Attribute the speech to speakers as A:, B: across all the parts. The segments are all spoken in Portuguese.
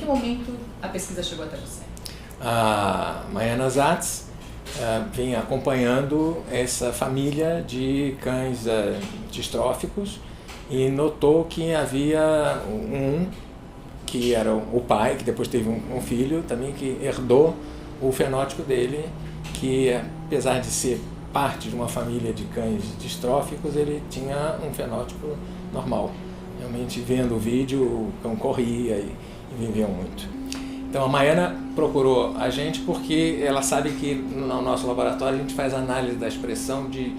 A: momento a pesquisa chegou até você?
B: A Maiana Zatz vem acompanhando essa família de cães distróficos e notou que havia um que era o pai, que depois teve um filho também, que herdou o fenótipo dele, que apesar de ser parte de uma família de cães distróficos, ele tinha um fenótipo normal. Realmente, vendo o vídeo, o cão corria e vivia muito. Então a Maiana procurou a gente porque ela sabe que no nosso laboratório a gente faz análise da expressão de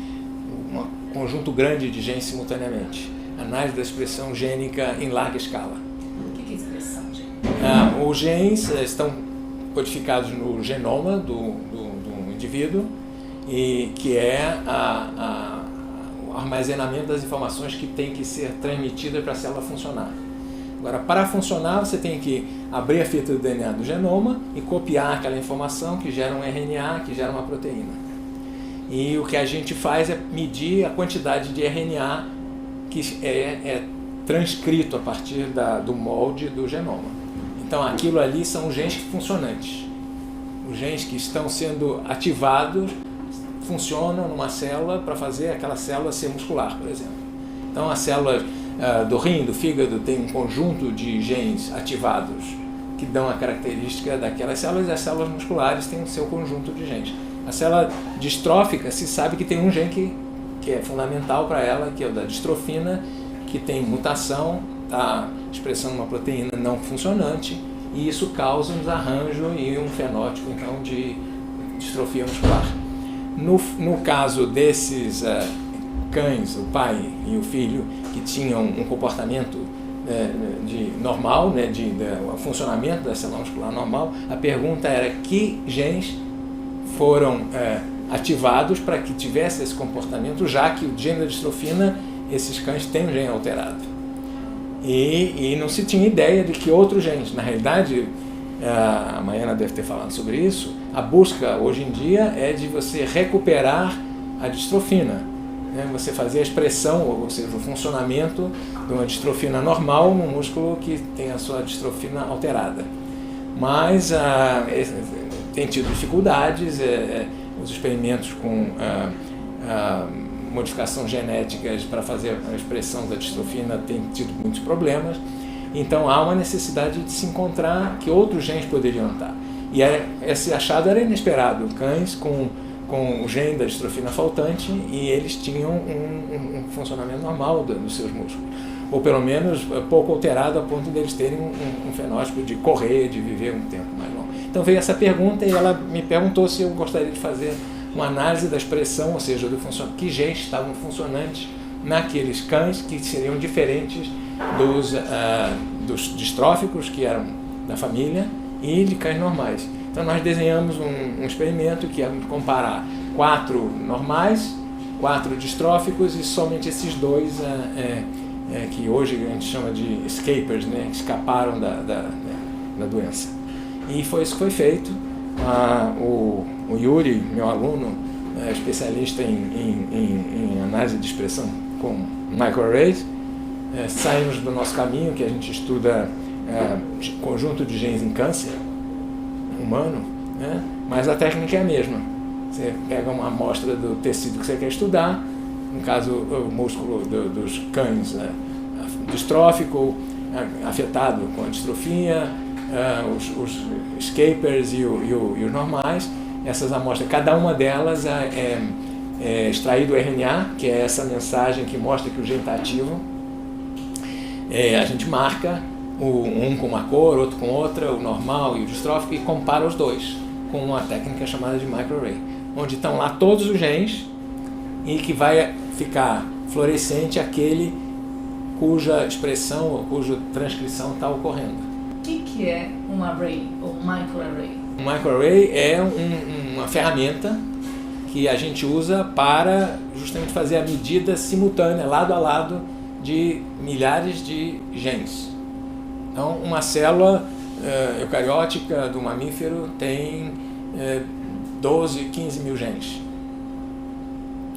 B: um conjunto grande de genes simultaneamente. Análise da expressão gênica em larga escala.
A: O que é expressão gênica?
B: Os genes estão codificados no genoma do indivíduo, e que é o armazenamento das informações que tem que ser transmitidas para a célula funcionar. Agora, para funcionar, você tem que abrir a fita do DNA do genoma e copiar aquela informação que gera um RNA, que gera uma proteína. E o que a gente faz é medir a quantidade de RNA que é transcrito a partir do molde do genoma. Então, aquilo ali são os genes funcionantes. Os genes que estão sendo ativados funcionam numa célula para fazer aquela célula ser muscular, por exemplo. Então, a célula do rim, do fígado, tem um conjunto de genes ativados que dão a característica daquelas células, e as células musculares têm o seu conjunto de genes. A célula distrófica se sabe que tem um gene que é fundamental para ela, que é o da distrofina, que tem mutação, está expressando uma proteína não funcionante, e isso causa um desarranjo e um fenótipo, então, de distrofia muscular. No caso desses cães, o pai e o filho, que tinham um comportamento normal, o funcionamento da célula muscular normal, a pergunta era que genes foram ativados para que tivesse esse comportamento, já que o gene da distrofina, esses cães têm um gene alterado. E não se tinha ideia de que outros genes, na realidade, a Maiana deve ter falado sobre isso, a busca hoje em dia é de você recuperar a distrofina, né? Você fazer a expressão, ou seja, o funcionamento de uma distrofina normal num músculo que tem a sua distrofina alterada. Mas tem tido dificuldades, os experimentos com modificação genéticas para fazer a expressão da distrofina têm tido muitos problemas. Então há uma necessidade de se encontrar que outros genes poderiam estar. E esse achado era inesperado. Cães com o gene da distrofina faltante, e eles tinham um funcionamento normal dos seus músculos. Ou pelo menos pouco alterado a ponto de eles terem um fenótipo de correr, de viver um tempo mais longo. Então veio essa pergunta e ela me perguntou se eu gostaria de fazer uma análise da expressão, ou seja, que genes estavam funcionantes naqueles cães que seriam diferentes dos distróficos, que eram da família, e de cães normais. Então nós desenhamos um experimento que é comparar 4 normais, 4 distróficos e somente esses 2 que hoje a gente chama de escapers, né, que escaparam da doença. E foi isso que foi feito. O Yuri, meu aluno, especialista em análise de expressão com microarrays, saímos do nosso caminho, que a gente estuda conjunto de genes em câncer humano, né? Mas a técnica é a mesma. Você pega uma amostra do tecido que você quer estudar, no caso o músculo dos cães distrófico, afetado com a distrofia, os escapers e os normais. Essas amostras, cada uma delas é extraído o RNA, que é essa mensagem que mostra que o gene está ativo. A gente marca um com uma cor, outro com outra, o normal e o distrófico, e compara os dois com uma técnica chamada de microarray, onde estão lá todos os genes e que vai ficar fluorescente aquele cuja expressão ou cuja transcrição está ocorrendo.
A: O que é um array ou microarray?
B: Um microarray é uma ferramenta que a gente usa para justamente fazer a medida simultânea, lado a lado, de milhares de genes. Então, uma célula eucariótica do mamífero tem 12, 15 mil genes.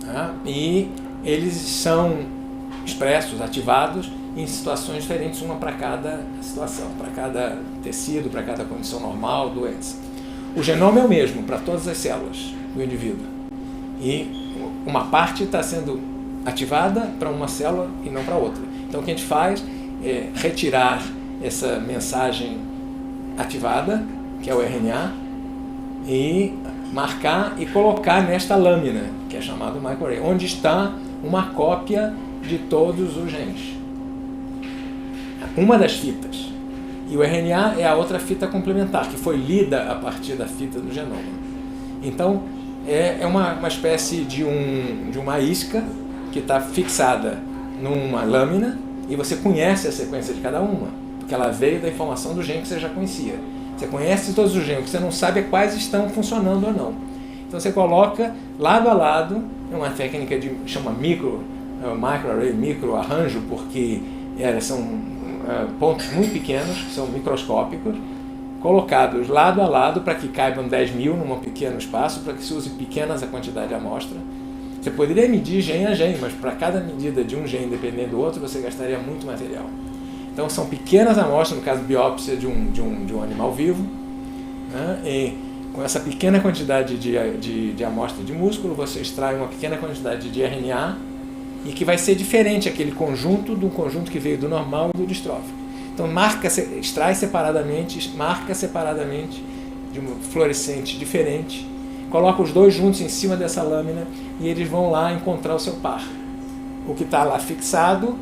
B: Tá? E eles são expressos, ativados, em situações diferentes, uma para cada situação, para cada tecido, para cada condição normal, doença. O genoma é o mesmo para todas as células do indivíduo. E uma parte está sendo ativada para uma célula e não para outra. Então o que a gente faz é retirar essa mensagem ativada, que é o RNA, e marcar e colocar nesta lâmina, que é chamado microarray, onde está uma cópia de todos os genes. Uma das fitas. E o RNA é a outra fita complementar, que foi lida a partir da fita do genoma. Então, é uma espécie de uma isca que está fixada numa lâmina e você conhece a sequência de cada uma, porque ela veio da informação do gene que você já conhecia. Você conhece todos os genes, o que você não sabe é quais estão funcionando ou não. Então você coloca lado a lado, é uma técnica chama microarray, microarranjo, porque são pontos muito pequenos, que são microscópicos, colocados lado a lado para que caibam 10.000 num pequeno espaço, para que se use pequenas a quantidade de amostra. Você poderia medir gene a gene, mas para cada medida de um gene dependendo do outro, você gastaria muito material. Então são pequenas amostras, no caso biópsia de um animal vivo, né? E com essa pequena quantidade de amostra de músculo, você extrai uma pequena quantidade de RNA, e que vai ser diferente aquele conjunto de um conjunto que veio do normal e do distrófico. Então extrai separadamente, marca separadamente de um fluorescente diferente, coloca os dois juntos em cima dessa lâmina e eles vão lá encontrar o seu par. O que está lá fixado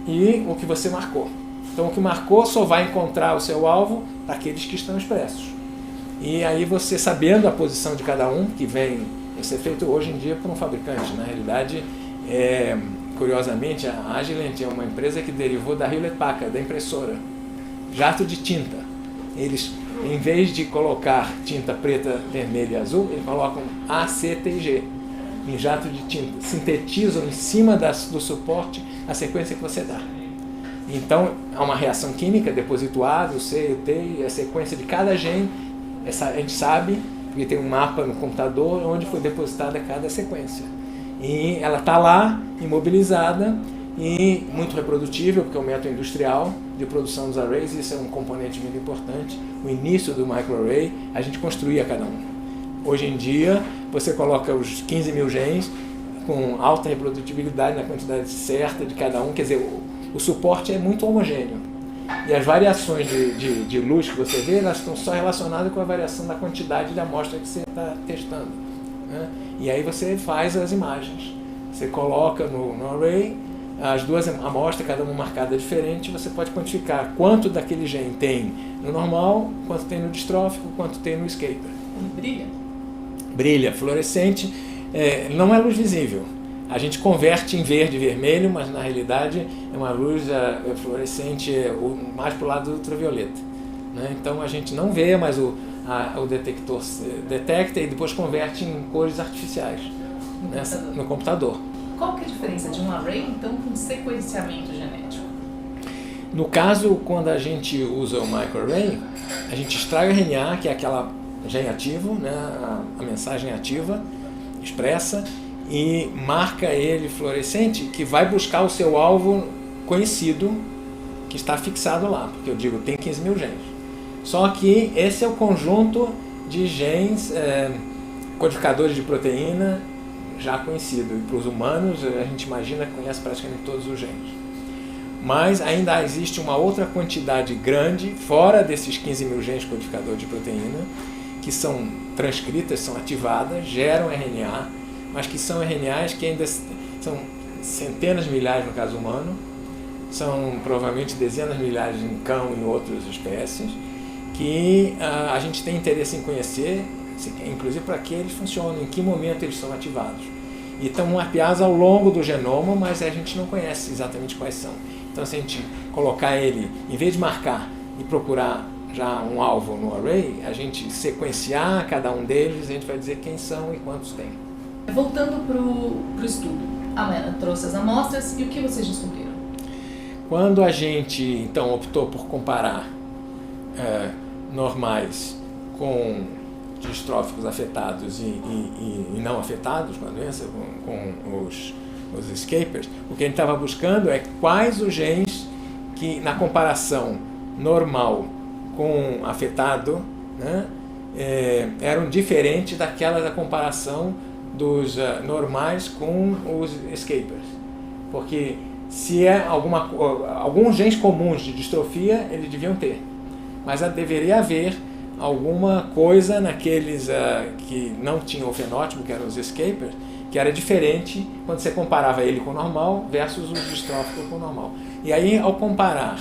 B: e o que você marcou. Então o que marcou só vai encontrar o seu alvo daqueles que estão expressos. E aí você, sabendo a posição de cada um, que isso é feito hoje em dia por um fabricante, na realidade. Curiosamente, a Agilent é uma empresa que derivou da Hewlett-Packard, da impressora, jato de tinta. Eles, em vez de colocar tinta preta, vermelha e azul, eles colocam A, C, T e G em jato de tinta, sintetizam em cima do suporte a sequência que você dá. Então, há uma reação química, deposita o A, o C, o T e a sequência de cada gene. A gente sabe, porque tem um mapa no computador onde foi depositada cada sequência. E ela está lá, imobilizada e muito reprodutível, porque é um método industrial de produção dos arrays, isso é um componente muito importante. O início do microarray, a gente construía cada um. Hoje em dia, você coloca os 15.000 genes com alta reprodutibilidade na quantidade certa de cada um, quer dizer, o suporte é muito homogêneo. E as variações de luz que você vê, elas estão só relacionadas com a variação da quantidade de amostra que você está testando, né? E aí você faz as imagens. Você coloca no array as duas amostras, cada uma marcada diferente, você pode quantificar quanto daquele gene tem no normal, quanto tem no distrófico, quanto tem no escaper.
A: E brilha? Brilha,
B: fluorescente. Não é luz visível. A gente converte em verde e vermelho, mas na realidade é uma luz fluorescente mais para o lado do ultravioleta, né? Então a gente não vê, mas o detector detecta e depois converte em cores artificiais no computador.
A: Qual que é a diferença de um array, então, com sequenciamento genético?
B: No caso, quando a gente usa o microarray, a gente extrai o RNA, que é aquela gene ativo, né, a mensagem ativa, expressa, e marca ele fluorescente, que vai buscar o seu alvo conhecido, que está fixado lá, porque eu digo, tem 15.000 genes. Só que esse é o conjunto de genes, codificadores de proteína já conhecido. E para os humanos, a gente imagina que conhece praticamente todos os genes. Mas ainda existe uma outra quantidade grande, fora desses 15.000 genes codificadores de proteína, que são transcritas, são ativadas, geram RNA, mas que são RNAs que ainda são centenas de milhares no caso humano, são provavelmente dezenas de milhares em cão e outras espécies, que a gente tem interesse em conhecer, inclusive para que eles funcionam, em que momento eles são ativados. E estão mapeados ao longo do genoma, mas a gente não conhece exatamente quais são. Então, se a gente colocar ele, em vez de marcar e procurar já um alvo no array, a gente sequenciar cada um deles, a gente vai dizer quem são e quantos tem.
A: Voltando para o estudo, a Mena trouxe as amostras e o que vocês descobriram?
B: Quando a gente, então, optou por comparar normais com distróficos afetados e não afetados com a doença, com os os escapers, o que a gente estava buscando é quais os genes que, na comparação normal com afetado, né, eram diferentes daquela da comparação dos normais com os escapers. Porque se é alguns genes comuns de distrofia, eles deviam ter. Mas deveria haver alguma coisa naqueles que não tinham o fenótipo, que eram os escapers, que era diferente quando você comparava ele com o normal versus os distróficos com o normal. E aí, ao comparar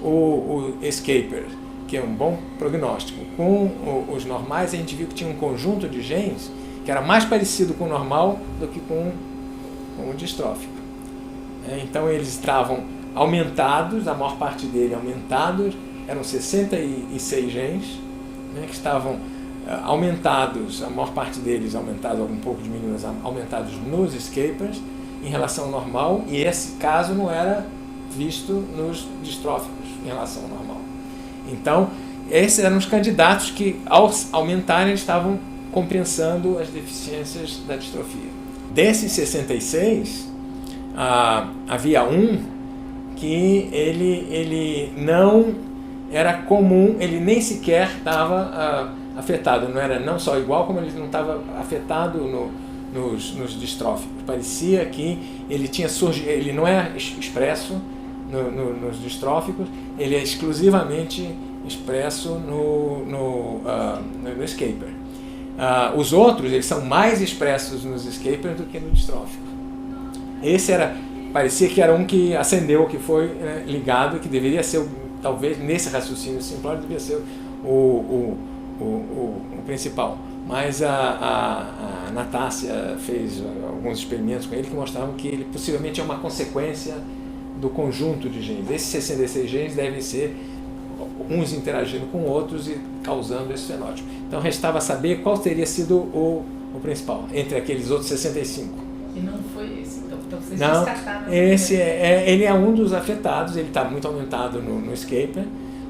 B: o escaper, que é um bom prognóstico, com os normais, a gente viu que tinha um conjunto de genes que era mais parecido com o normal do que com o distrófico. Então eles estavam aumentados, a maior parte dele aumentados, eram 66 genes, né, que estavam aumentados, a maior parte deles aumentados, um pouco diminuídos, aumentados nos escapers em relação ao normal, e esse caso não era visto nos distróficos em relação ao normal. Então, esses eram os candidatos que, ao aumentarem, estavam compensando as deficiências da distrofia. Desses 66, havia um que ele não era comum, ele nem sequer estava afetado, não era não só igual, como ele não estava afetado nos distróficos. Parecia que ele tinha surgido, ele não é expresso nos distróficos, ele é exclusivamente expresso no escaper. Os outros, eles são mais expressos nos escapers do que no distrófico. Esse parecia que era um que acendeu, que foi ligado, que deveria ser, talvez nesse raciocínio simplório, deveria ser o principal. Mas a Natácia fez alguns experimentos com ele que mostravam que ele possivelmente é uma consequência do conjunto de genes. Esses 66 genes devem ser uns interagindo com outros e causando esse fenótipo. Então restava saber qual teria sido o principal, entre aqueles outros 65.
A: E não foi esse, então vocês
B: não,
A: descartaram.
B: Ele é um dos afetados, ele está muito aumentado no escaper,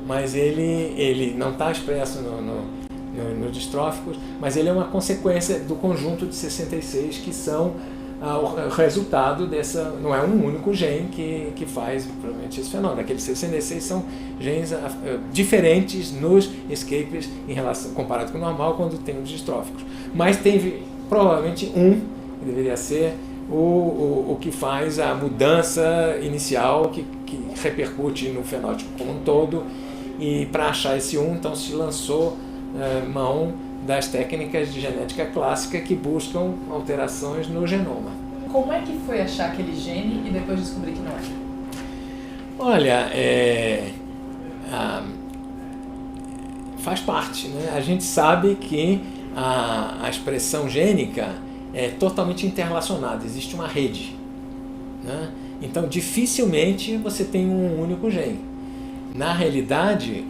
B: mas ele não está expresso nos distróficos, mas ele é uma consequência do conjunto de 66 que são o resultado dessa, não é um único gene que faz provavelmente esse fenômeno. Aqueles 66 são genes diferentes nos escapers em relação, comparado com o normal quando tem os distróficos. Mas teve provavelmente um, que deveria ser o que faz a mudança inicial que repercute no fenótipo como um todo, e para achar esse então se lançou mão das técnicas de genética clássica que buscam alterações no genoma.
A: Como é que foi achar aquele gene e depois descobrir que não era?
B: Olha, faz parte, né? A gente sabe que a expressão gênica é totalmente interrelacionada, existe uma rede, né? Então dificilmente você tem um único gene. Na realidade,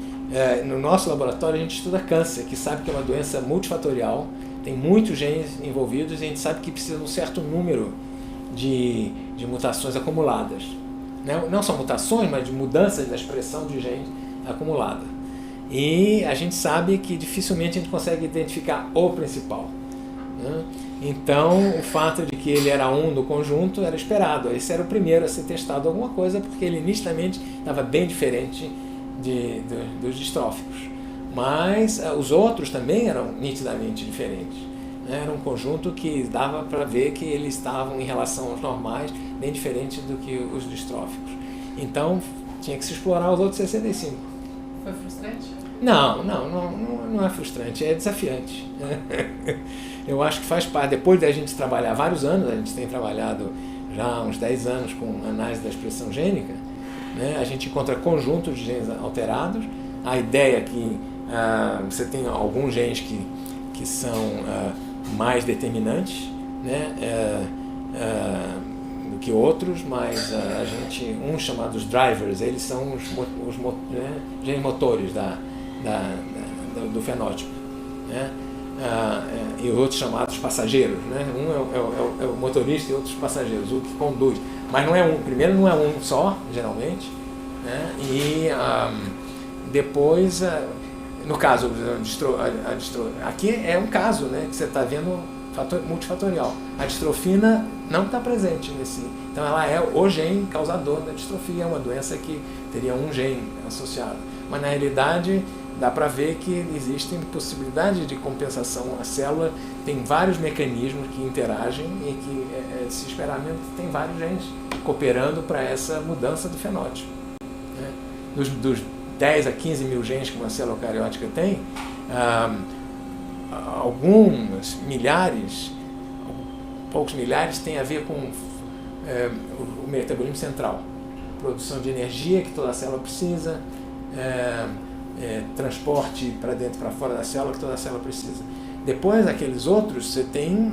B: no nosso laboratório a gente estuda câncer, que sabe que é uma doença multifatorial, tem muitos genes envolvidos e a gente sabe que precisa de um certo número de mutações acumuladas. Não só mutações, mas de mudanças da expressão de genes acumulada. E a gente sabe que dificilmente a gente consegue identificar o principal, né? Então, o fato de que ele era um do conjunto era esperado. Esse era o primeiro a ser testado alguma coisa, porque ele nitidamente estava bem diferente dos distróficos. Mas os outros também eram nitidamente diferentes, né? Era um conjunto que dava para ver que eles estavam, em relação aos normais, bem diferentes do que os distróficos. Então, tinha que se explorar os outros 65.
A: Foi frustrante?
B: Não é frustrante, é desafiante. Eu acho que faz parte. Depois da gente trabalhar vários anos, a gente tem trabalhado já há uns 10 anos com análise da expressão gênica, né? A gente encontra conjuntos de genes alterados. A ideia é que você tem alguns genes que são mais determinantes, né? Do que outros, mas uns chamados drivers, eles são os genes motores do fenótipo, né? E outros chamados passageiros, né? Um é o motorista e outros passageiros, o que conduz. Mas primeiro não é um só, geralmente, né? E depois, no caso, aqui é um caso, né? Que você está vendo multifatorial. A distrofina não está presente nesse. Então ela é o gene causador da distrofia, é uma doença que teria um gene associado. Mas na realidade dá para ver que existem possibilidades de compensação. A célula tem vários mecanismos que interagem e que esse esperamento tem vários genes cooperando para essa mudança do fenótipo. Né? Dos 10 a 15 mil genes que uma célula eucariótica tem, alguns milhares, poucos milhares, tem a ver com o metabolismo central, produção de energia que toda célula precisa, transporte para dentro e para fora da célula que toda célula precisa. Depois, aqueles outros, você tem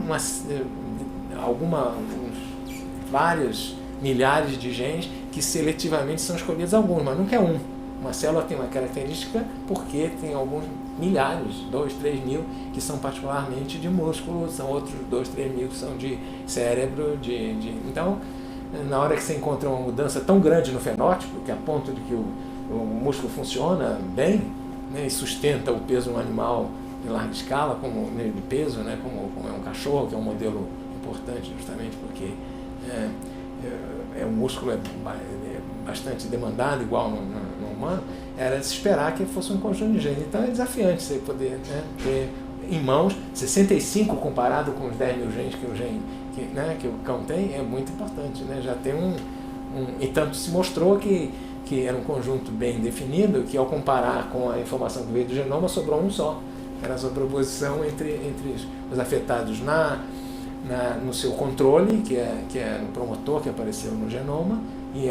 B: vários milhares de genes que seletivamente são escolhidos alguns, mas nunca é um. Uma célula tem uma característica porque tem alguns milhares, 2, 3 mil, que são particularmente de músculo, são outros 2, 3 mil que são de cérebro. Então, na hora que você encontra uma mudança tão grande no fenótipo, que a ponto de que o músculo funciona bem, né, e sustenta o peso no animal em larga escala, como de peso, né, como é um cachorro, que é um modelo importante justamente porque o músculo é bastante demandado, igual no humano, era de se esperar que fosse um conjunto de genes. Então é desafiante você poder, né, ter em mãos 65 comparado com os 10 mil genes que o cão tem, é muito importante. Né? Já tem e tanto se mostrou que era um conjunto bem definido, que ao comparar com a informação que veio do genoma, sobrou um só. Era a sobreposição entre os afetados no seu controle, que é no promotor que apareceu no genoma, e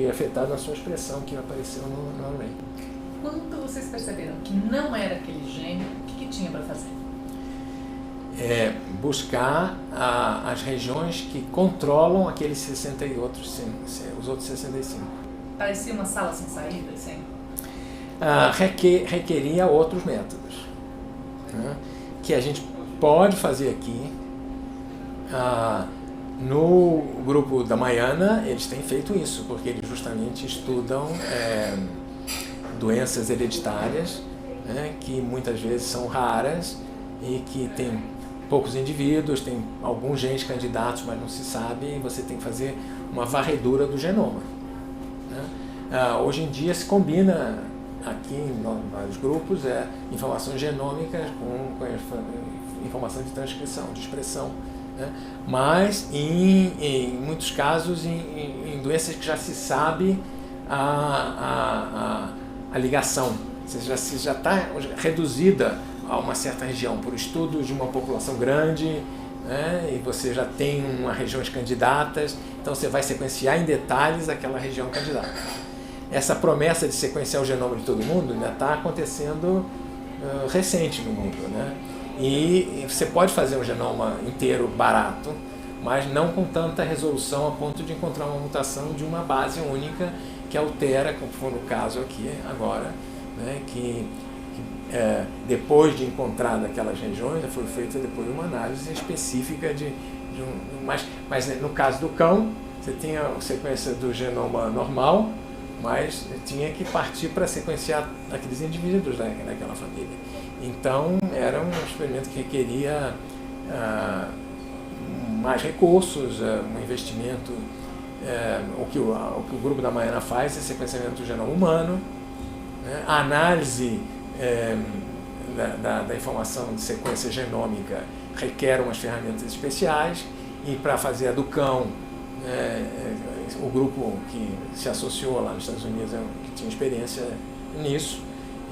B: afetado na sua expressão que apareceu no array.
A: Quando vocês perceberam que não era aquele gene, o que tinha para fazer?
B: Buscar as regiões que controlam aqueles 60 e os outros 65.
A: Parecia uma sala sem saída, assim?
B: Requeria outros métodos, né, que a gente pode fazer aqui. No grupo da Maiana, eles têm feito isso, porque eles justamente estudam doenças hereditárias, né, que muitas vezes são raras e que tem poucos indivíduos, tem alguns genes candidatos, mas não se sabe, e você tem que fazer uma varredura do genoma. Né? Hoje em dia se combina aqui em vários grupos informações genômicas com informação de transcrição, de expressão. Né? Mas em muitos casos em doenças que já se sabe a ligação, já está reduzida a uma certa região por estudos de uma população grande, né? E você já tem regiões candidatas, então você vai sequenciar em detalhes aquela região candidata. Essa promessa de sequenciar o genoma de todo mundo ainda está acontecendo recente no mundo, né? E você pode fazer um genoma inteiro barato, mas não com tanta resolução a ponto de encontrar uma mutação de uma base única que altera, como foi no caso aqui agora, né, que depois de encontrar aquelas regiões, foi feita depois uma análise específica mas no caso do cão, você tinha a sequência do genoma normal, mas tinha que partir para sequenciar aqueles indivíduos daquela família. Então, era um experimento que requeria mais recursos, um investimento. O que o grupo da Maiana faz é sequenciamento do genoma humano, né? A análise da informação de sequência genômica requer umas ferramentas especiais, e para fazer a do cão, o grupo que se associou lá nos Estados Unidos que tinha experiência nisso.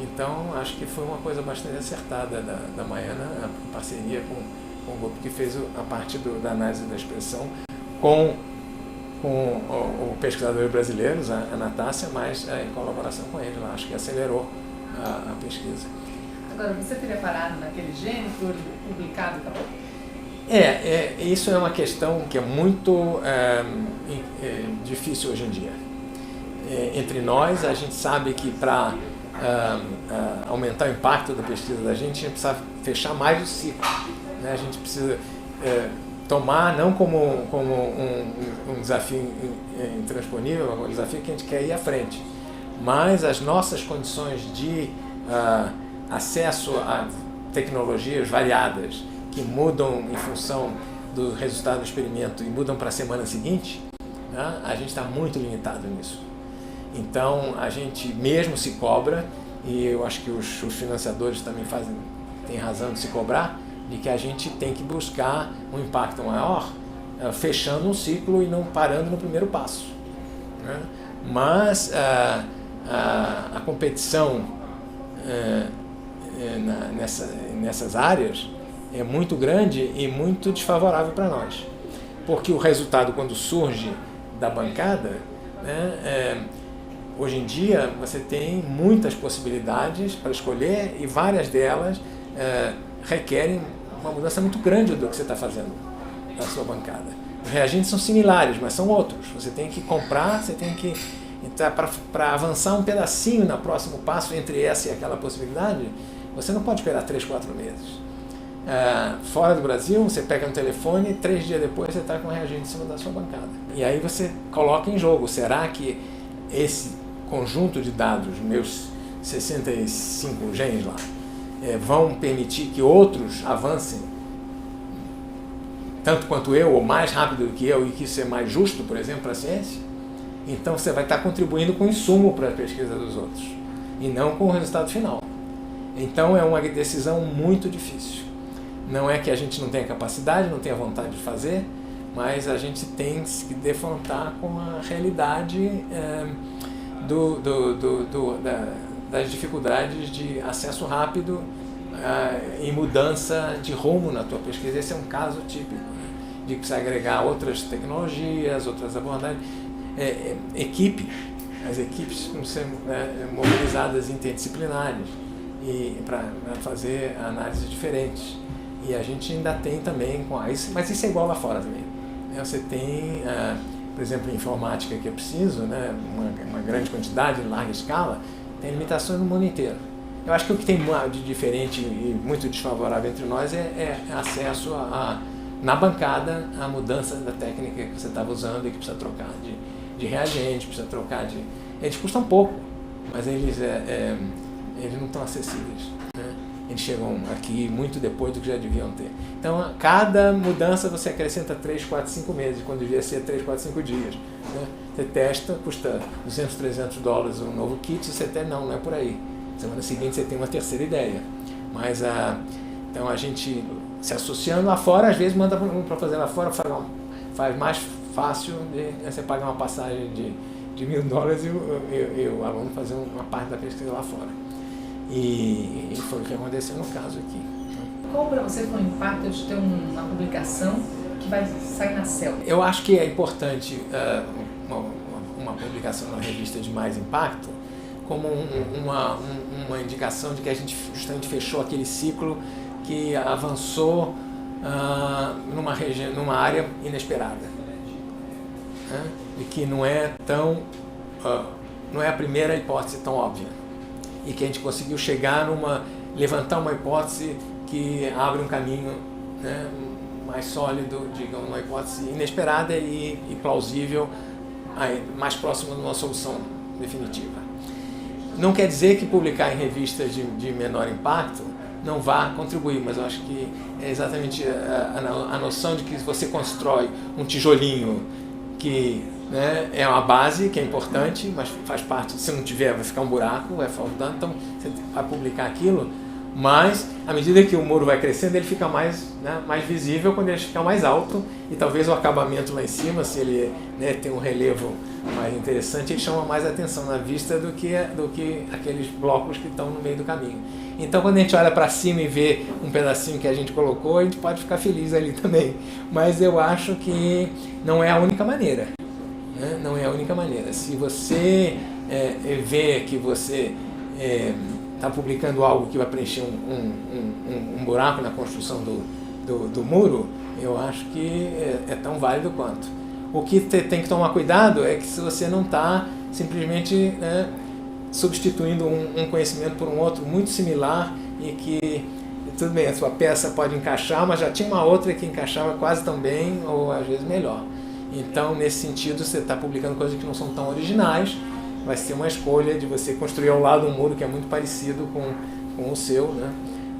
B: Então, acho que foi uma coisa bastante acertada da Maiana, em parceria com o grupo que fez a parte da análise da expressão com o pesquisador brasileiros, a Natácia, mas em colaboração com ele lá. Acho que acelerou a pesquisa.
A: Agora, você teria parado naquele gene, foi publicado, acabou?
B: Isso é uma questão que é muito difícil hoje em dia. Entre nós, a gente sabe que para aumentar o impacto da pesquisa da gente precisa fechar mais o ciclo. Né? A gente precisa tomar não como um desafio intransponível, um desafio que a gente quer ir à frente, mas as nossas condições de acesso a tecnologias variadas que mudam em função do resultado do experimento e mudam para a semana seguinte, né, a gente está muito limitado nisso. Então, a gente mesmo se cobra, e eu acho que os financiadores também têm razão de se cobrar, de que a gente tem que buscar um impacto maior, fechando um ciclo e não parando no primeiro passo, né? Mas a competição nessas áreas é muito grande e muito desfavorável para nós, porque o resultado, quando surge da bancada, né, hoje em dia você tem muitas possibilidades para escolher e várias delas requerem uma mudança muito grande do que você está fazendo na sua bancada. Os reagentes são similares, mas são outros. Você tem que comprar, você tem que entrar para avançar um pedacinho no próximo passo entre essa e aquela possibilidade. Você não pode esperar 3, 4 meses. Fora do Brasil, você pega no telefone e 3 dias depois você está com o reagente em cima da sua bancada. E aí você coloca em jogo, será que esse conjunto de dados, meus 65 genes lá, vão permitir que outros avancem tanto quanto eu, ou mais rápido do que eu, e que isso é mais justo, por exemplo, para a ciência? Então você vai estar contribuindo com o insumo para a pesquisa dos outros, e não com o resultado final. Então é uma decisão muito difícil. Não é que a gente não tenha capacidade, não tenha vontade de fazer, mas a gente tem que se defrontar com a realidade das dificuldades de acesso rápido e mudança de rumo na tua pesquisa. Esse é um caso típico, né, de que você agregar outras tecnologias, outras abordagens, as equipes vão ser mobilizadas interdisciplinares e para fazer análises diferentes. E a gente ainda tem também, mas isso é igual lá fora também. Você tem, por exemplo, em informática, que é preciso, né, uma grande quantidade, em larga escala, tem limitações no mundo inteiro. Eu acho que o que tem de diferente e muito desfavorável entre nós é acesso na bancada à mudança da técnica que você estava usando e que precisa trocar de reagente, precisa trocar de... Eles custam pouco, mas eles não estão acessíveis, né? Eles chegam aqui muito depois do que já deviam ter. Então, cada mudança você acrescenta 3, 4, 5 meses, quando devia ser 3, 4, 5 dias. Né? Você testa, custa $200, $300 um novo kit, você não é por aí. Semana seguinte você tem uma terceira ideia. Mas, então a gente se associando lá fora, às vezes manda para fazer lá fora, faz mais fácil você pagar uma passagem de $1.000 e o aluno fazer uma parte da pesquisa lá fora. E foi o que aconteceu no caso aqui.
A: Qual para você foi o impacto de ter uma publicação que vai sair na Cell?
B: Eu acho que é importante uma publicação numa revista de mais impacto como uma indicação de que a gente justamente fechou aquele ciclo que avançou numa área inesperada, né? E que não é a primeira hipótese tão óbvia, e que a gente conseguiu levantar uma hipótese que abre um caminho, né, mais sólido, digamos, uma hipótese inesperada e plausível, mais próxima de uma solução definitiva. Não quer dizer que publicar em revistas de menor impacto não vá contribuir, mas eu acho que é exatamente a noção de que você constrói um tijolinho que, né, é uma base que é importante, mas faz parte, se não tiver vai ficar um buraco, vai faltando, então você vai publicar aquilo, mas à medida que o muro vai crescendo ele fica mais visível quando ele ficar mais alto, e talvez o acabamento lá em cima, se ele, né, tem um relevo mais interessante, ele chama mais atenção na vista do que aqueles blocos que estão no meio do caminho. Então quando a gente olha para cima e vê um pedacinho que a gente colocou, a gente pode ficar feliz ali também, mas eu acho que não é a única maneira. Não é a única maneira. Se você vê que você está publicando algo que vai preencher um buraco na construção do muro, eu acho que é tão válido quanto. O que tem que tomar cuidado é que se você não está simplesmente, né, substituindo um conhecimento por um outro muito similar e que, tudo bem, a sua peça pode encaixar, mas já tinha uma outra que encaixava quase tão bem ou às vezes melhor. Então, nesse sentido, você está publicando coisas que não são tão originais, vai ser uma escolha de você construir ao lado um muro que é muito parecido com o seu, né?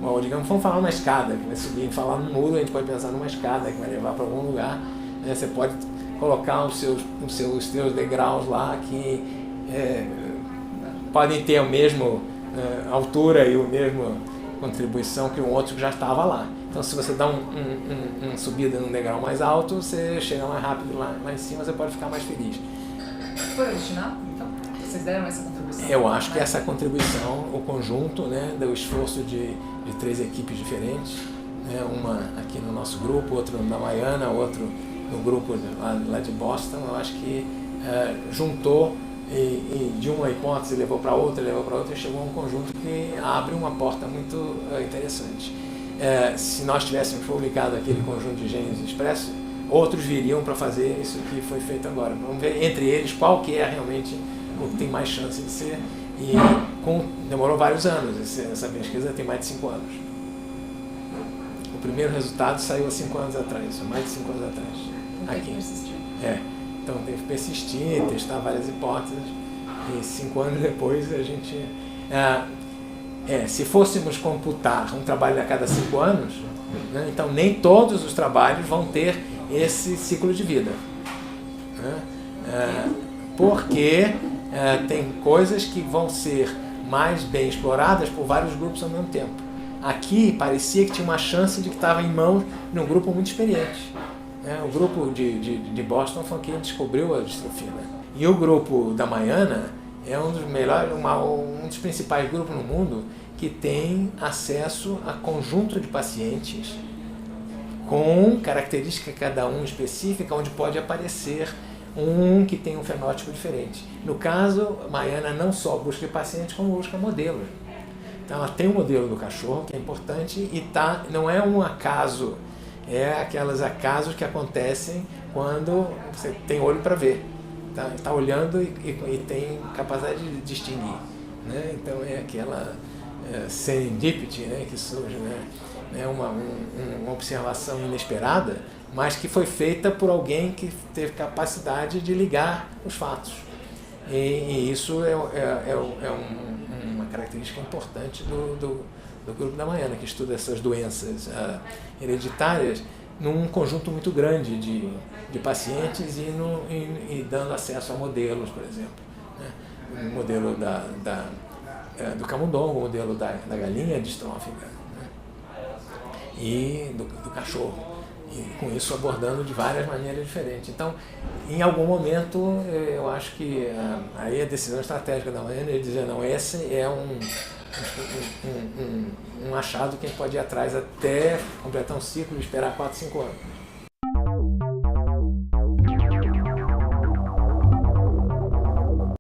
B: Ou, digamos, vamos falar numa escada, que vai subir, falar num muro, a gente pode pensar numa escada que vai levar para algum lugar. Né? Você pode colocar os teus degraus lá que podem ter a mesma altura e a mesma contribuição que um outro que já estava lá. Então, se você dá uma subida num degrau mais alto, você chega mais rápido lá em cima, você pode ficar mais feliz.
A: Foi original? Então, vocês deram essa contribuição?
B: Eu acho que essa contribuição, o conjunto, né, do esforço de 3 equipes diferentes, né, uma aqui no nosso grupo, outra na Maiana, outro no grupo lá de Boston, eu acho que juntou e de uma hipótese levou para outra e chegou a um conjunto que abre uma porta muito interessante. Se nós tivéssemos publicado aquele conjunto de genes expressos, outros viriam para fazer isso que foi feito agora. Vamos ver entre eles qual que é realmente o que tem mais chance de ser. E demorou vários anos, essa pesquisa tem mais de 5 anos. O primeiro resultado saiu há 5 anos atrás, mais de 5 anos atrás.
A: Tem que persistir.
B: Então teve que persistir, testar várias hipóteses, e 5 anos depois a gente... se fôssemos computar um trabalho a cada 5 anos, né, então nem todos os trabalhos vão ter esse ciclo de vida. Né, porque tem coisas que vão ser mais bem exploradas por vários grupos ao mesmo tempo. Aqui parecia que tinha uma chance de que estava em mãos de um grupo muito experiente. O grupo de Boston foi quem descobriu a distrofina. E o grupo da Maiana é um dos melhores, um dos principais grupos no mundo que tem acesso a conjunto de pacientes com característica cada um específica, onde pode aparecer um que tem um fenótipo diferente. No caso, a Maiana não só busca pacientes, como busca modelos. Então ela tem um modelo do cachorro que é importante e não é um acaso, é aqueles acasos que acontecem quando você tem olho para ver. Está olhando e tem capacidade de distinguir. Né? Então é aquela serendipity, né, que surge, né? É uma observação inesperada, mas que foi feita por alguém que teve capacidade de ligar os fatos. E isso é uma característica importante do grupo da Maiana, que estuda essas doenças hereditárias num conjunto muito grande de pacientes e dando acesso a modelos, por exemplo. Né? O modelo do camundongo, o modelo da galinha distrófica, né? E do cachorro. E com isso abordando de várias maneiras diferentes. Então, em algum momento, eu acho que aí a decisão estratégica da Maiana é dizer, não, esse é um achado que a gente pode ir atrás até completar um ciclo e esperar 4, 5 anos.